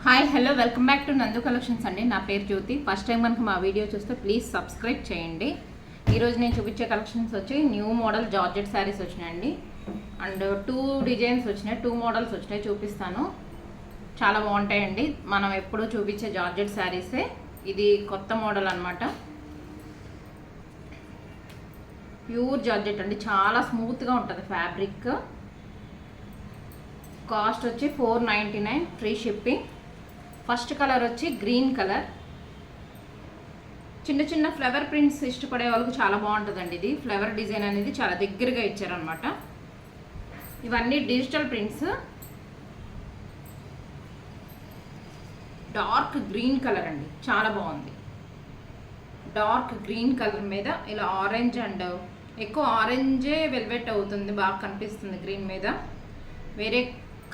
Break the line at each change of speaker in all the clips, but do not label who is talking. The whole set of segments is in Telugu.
Hi hello welcome back to నందు కలెక్షన్స్ అండి. నా పేరు జ్యోతి. ఫస్ట్ టైం కనుక మా వీడియో చూస్తే ప్లీజ్ సబ్స్క్రైబ్ చేయండి. ఈరోజు నేను చూపించే కలెక్షన్స్ వచ్చి న్యూ మోడల్ జార్జెట్ శారీస్ వచ్చినాయండి. అండ్ 2 డిజైన్స్ వచ్చినాయి, 2 మోడల్స్ వచ్చినాయి, చూపిస్తాను. చాలా బాగుంటాయండి. మనం ఎప్పుడూ చూపించే జార్జెట్ శారీసే, ఇది కొత్త మోడల్ అనమాట. ప్యూర్ జార్జెట్ అండి, చాలా స్మూత్గా ఉంటుంది ఫ్యాబ్రిక్. కాస్ట్ వచ్చి 499, ఫ్రీ షిప్పింగ్. ఫస్ట్ కలర్ వచ్చి గ్రీన్ కలర్. చిన్న చిన్న ఫ్లవర్ ప్రింట్స్ ఇష్టపడే వాళ్ళకి చాలా బాగుంటుందండి. ఇది ఫ్లవర్ డిజైన్ అనేది చాలా దగ్గరగా ఇచ్చారనమాట. ఇవన్నీ digital prints. Dark green colour అండి, చాలా బాగుంది. డార్క్ గ్రీన్ కలర్ మీద ఇలా ఆరెంజ్ అండ్ ఎక్కువ ఆరెంజే వెల్వెట్ అవుతుంది, బాగా కనిపిస్తుంది గ్రీన్ మీద. వేరే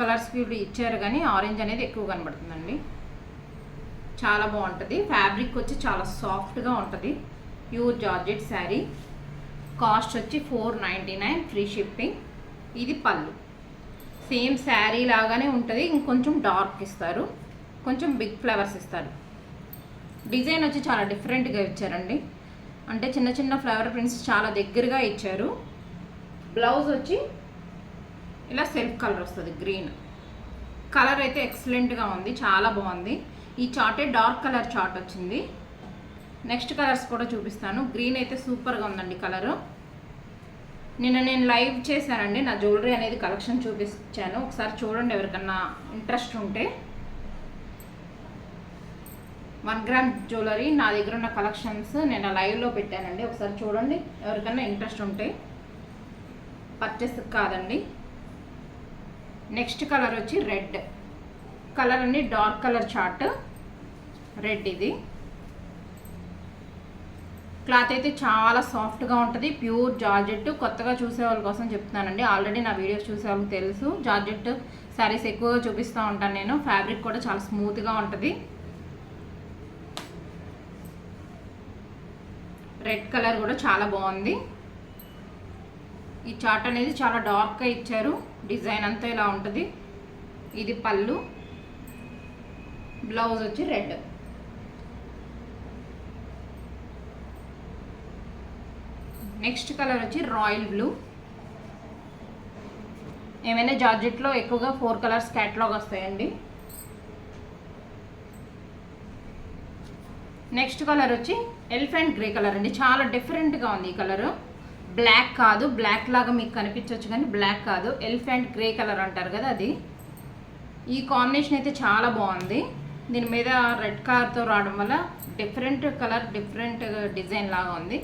కలర్స్ కూడా ఇచ్చారు కానీ ఆరెంజ్ అనేది ఎక్కువ కనబడుతుందండి. చాలా బాగుంటుంది. ఫ్యాబ్రిక్ వచ్చి చాలా సాఫ్ట్గా ఉంటుంది. Pure georgette sari. కాస్ట్ వచ్చి 499, ఫ్రీ షిప్పింగ్. ఇది పళ్ళు. సేమ్ శారీ లాగానే ఉంటుంది, ఇంకొంచెం డార్క్ ఇస్తారు, కొంచెం బిగ్ ఫ్లవర్స్ ఇస్తారు. డిజైన్ వచ్చి చాలా డిఫరెంట్గా ఇచ్చారండి. అంటే చిన్న చిన్న ఫ్లవర్ ప్రింట్స్ చాలా దగ్గరగా ఇచ్చారు. బ్లౌజ్ వచ్చి ఇలా సెల్ఫ్ కలర్ వస్తుంది, గ్రీన్ కలర్ అయితే ఎక్సలెంట్గా ఉంది, చాలా బాగుంది. ఈ చార్టే డార్క్ కలర్ చార్ట్ వచ్చింది. నెక్స్ట్ కలర్స్ కూడా చూపిస్తాను. గ్రీన్ అయితే సూపర్గా ఉందండి కలరు. నిన్న నేను లైవ్ చేశానండి, నా జ్యువెలరీ అనేది కలెక్షన్ చూపించాను, ఒకసారి చూడండి ఎవరికన్నా ఇంట్రెస్ట్ ఉంటే. 1 గ్రామ్ జ్యువెలరీ నా దగ్గర ఉన్న కలెక్షన్స్ నేను లైవ్లో పెట్టానండి, ఒకసారి చూడండి ఎవరికన్నా ఇంట్రెస్ట్ ఉంటే. పర్చేస్ కాదండి. నెక్స్ట్ కలర్ వచ్చి రెడ్ కలర్ అండి, డార్క్ కలర్ చార్ట్ రెడ్. ఇది క్లాత్ అయితే చాలా సాఫ్ట్గా ఉంటుంది, ప్యూర్ జార్జెట్. కొత్తగా చూసే వాళ్ళ కోసం చెప్తున్నానండి, ఆల్రెడీ నా వీడియోస్ చూసే వాళ్ళకి తెలుసు. జార్జెట్ శారీస్ ఎక్కువగా చూపిస్తూ ఉంటాను నేను. ఫ్యాబ్రిక్ కూడా చాలా స్మూత్గా ఉంటుంది. రెడ్ కలర్ కూడా చాలా బాగుంది. ఈ చార్ట్ అనేది చాలా డార్క్గా ఇచ్చారు, డిజైన్ అంతా ఇలా ఉంటుంది. ఇది పళ్ళు. బ్లౌజ్ వచ్చి రెడ్. నెక్స్ట్ కలర్ వచ్చి రాయల్ బ్లూ. ఏమైనా జార్జెట్లో ఎక్కువగా 4 కలర్స్ క్యాటలాగ్ వస్తాయండి. నెక్స్ట్ కలర్ వచ్చి ఎలిఫెంట్ గ్రే కలర్ అండి, చాలా డిఫరెంట్గా ఉంది ఈ కలరు. బ్లాక్ కాదు, బ్లాక్ లాగా మీకు కనిపించవచ్చు కానీ బ్లాక్ కాదు, ఎలిఫెంట్ గ్రే కలర్ అంటారు కదా అది. ఈ కాంబినేషన్ అయితే చాలా బాగుంది. దీని మీద రెడ్ కలర్తో రావడం వల్ల డిఫరెంట్ కలర్, డిఫరెంట్ డిజైన్ లాగా ఉంది.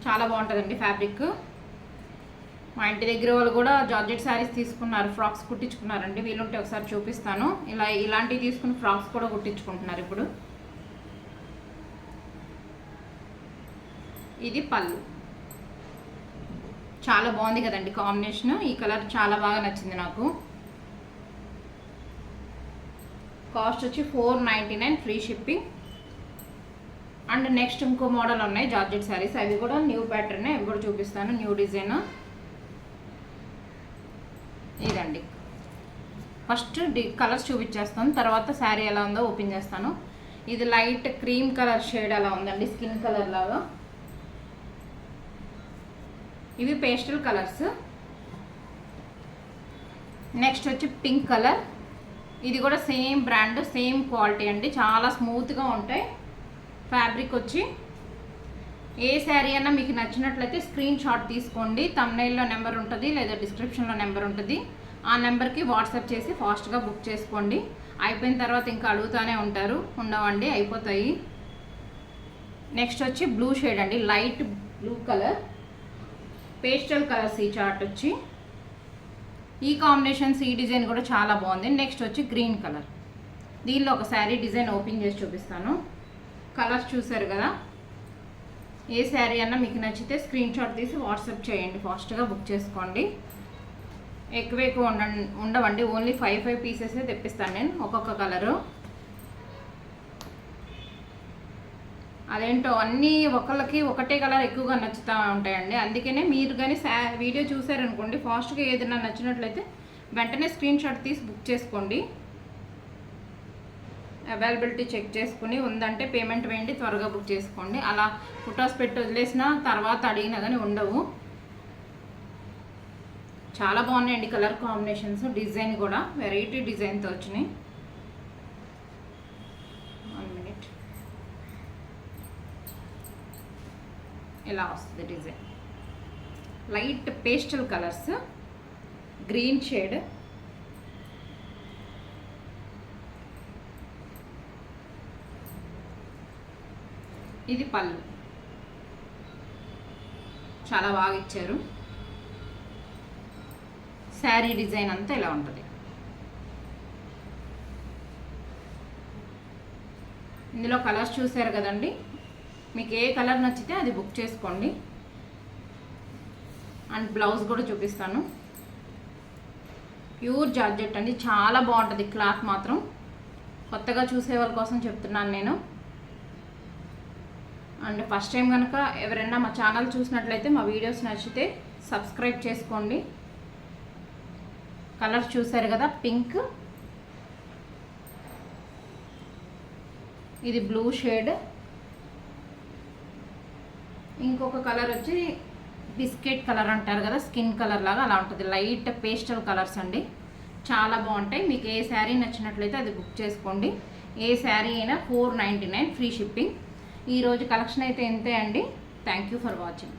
చాలా బాగుంటుందండి ఫ్యాబ్రిక్. మా ఇంటి దగ్గర వాళ్ళు కూడా జార్జెట్ శారీస్ తీసుకున్నారు, ఫ్రాక్స్ కుట్టించుకున్నారండి. వీలుంటే ఒకసారి చూపిస్తాను. ఇలాంటివి తీసుకుని ఫ్రాక్స్ కూడా కుట్టించుకుంటున్నారు ఇప్పుడు. ఇది పళ్ళు. చాలా బాగుంది కదండి కాంబినేషన్. ఈ కలర్ చాలా బాగా నచ్చింది నాకు. కాస్ట్ వచ్చి 499, ఫ్రీ షిప్పింగ్. అండ్ నెక్స్ట్ ఇంకో మోడల్ ఉన్నాయి జార్జెట్ శారీస్, అవి కూడా న్యూ ప్యాటర్న్, అవి కూడా చూపిస్తాను. న్యూ డిజైన్ ఇదండి. ఫస్ట్ కలర్స్ చూపించేస్తాను, తర్వాత శారీ ఎలా ఉందో ఓపెన్ చేస్తాను. ఇది లైట్ క్రీమ్ కలర్ షేడ్ అలా ఉందండి, స్కిన్ కలర్ లాగా. ఇవి పేస్టల్ కలర్స్. నెక్స్ట్ వచ్చి పింక్ కలర్. ఇది కూడా సేమ్ బ్రాండ్, సేమ్ క్వాలిటీ అండి, చాలా స్మూత్గా ఉంటాయి. ఫ్యాబ్రిక్ వచ్చి ఏ శారీ అన్నా మీకు నచ్చినట్లయితే స్క్రీన్ షాట్ తీసుకోండి. థంబ్నెయిల్లో నెంబర్ ఉంటుంది లేదా డిస్క్రిప్షన్లో నెంబర్ ఉంటుంది. ఆ నెంబర్కి వాట్సాప్ చేసి ఫాస్ట్గా బుక్ చేసుకోండి. అయిపోయిన తర్వాత ఇంకా అడుగుతూనే ఉంటారు, ఉండవండి, అయిపోతాయి. నెక్స్ట్ వచ్చి బ్లూ షేడ్ అండి, light blue colour. Pastel colours ఈ చార్ట్ వచ్చి. ఈ కాంబినేషన్స్, ఈ డిజైన్ కూడా చాలా బాగుంది. నెక్స్ట్ వచ్చి గ్రీన్ కలర్. దీనిలో ఒక శారీ డిజైన్ ఓపెన్ చేసి చూపిస్తాను. కలర్స్ చూసారు కదా. ఏ శారీ అన్నా మీకు నచ్చితే స్క్రీన్ షాట్ తీసి వాట్సాప్ చేయండి, ఫాస్ట్గా బుక్ చేసుకోండి. ఎక్కువ ఉండవండి, ఓన్లీ 5 పీసెసే తెప్పిస్తాను నేను ఒక్కొక్క కలరు. అదేంటో అన్నీ ఒకళ్ళకి ఒకటే కలర్ ఎక్కువగా నచ్చుతూ ఉంటాయండి. అందుకనే మీరు కానీ వీడియో చూసారనుకోండి, ఫాస్ట్గా ఏదైనా నచ్చినట్లయితే వెంటనే స్క్రీన్ షాట్ తీసి బుక్ చేసుకోండి. అవైలబిలిటీ చెక్ చేసుకుని ఉందంటే పేమెంట్ వేయండి, త్వరగా బుక్ చేసుకోండి. అలా ఫొటోస్ పెట్టి వదిలేసిన తర్వాత అడిగినా కానీ ఉండవు. చాలా బాగున్నాయండి కలర్ కాంబినేషన్స్. డిజైన్ కూడా వెరైటీ డిజైన్తో వచ్చినాయి. 1 minute. ఇలా వస్తుంది design. Light pastel colours, green shade, ఇది పళ్ళు. చాలా బాగా ఇచ్చారు. శారీ డిజైన్ అంతా ఇలా ఉంటుంది. ఇందులో కలర్స్ చూసారు కదండి, మీకు ఏ కలర్ నచ్చితే అది బుక్ చేసుకోండి. అండ్ బ్లౌజ్ కూడా చూపిస్తాను. ప్యూర్ జార్జెట్ అండి, చాలా బాగుంటుంది క్లాత్ మాత్రం. కొత్తగా చూసే వాళ్ళ కోసం చెప్తున్నాను నేను. అండ్ ఫస్ట్ టైం కనుక ఎవరైనా మా ఛానల్ చూసినట్లయితే మా వీడియోస్ నచ్చితే సబ్స్క్రైబ్ చేసుకోండి. కలర్స్ చూసారు కదా, పింక్, ఇది బ్లూ షేడ్, ఇంకొక కలర్ వచ్చి బిస్కెట్ కలర్ అంటారు కదా, స్కిన్ కలర్ లాగా అలా ఉంటుంది. లైట్ పేస్టల్ కలర్స్ అండి, చాలా బాగుంటాయి. మీకు ఏ శారీ నచ్చినట్లయితే అది బుక్ చేసుకోండి. ఏ శారీ అయినా 499 ఫ్రీ షిప్పింగ్. ఈరోజు కలెక్షన్ అయితే ఇంతే అండి. Thank you for watching.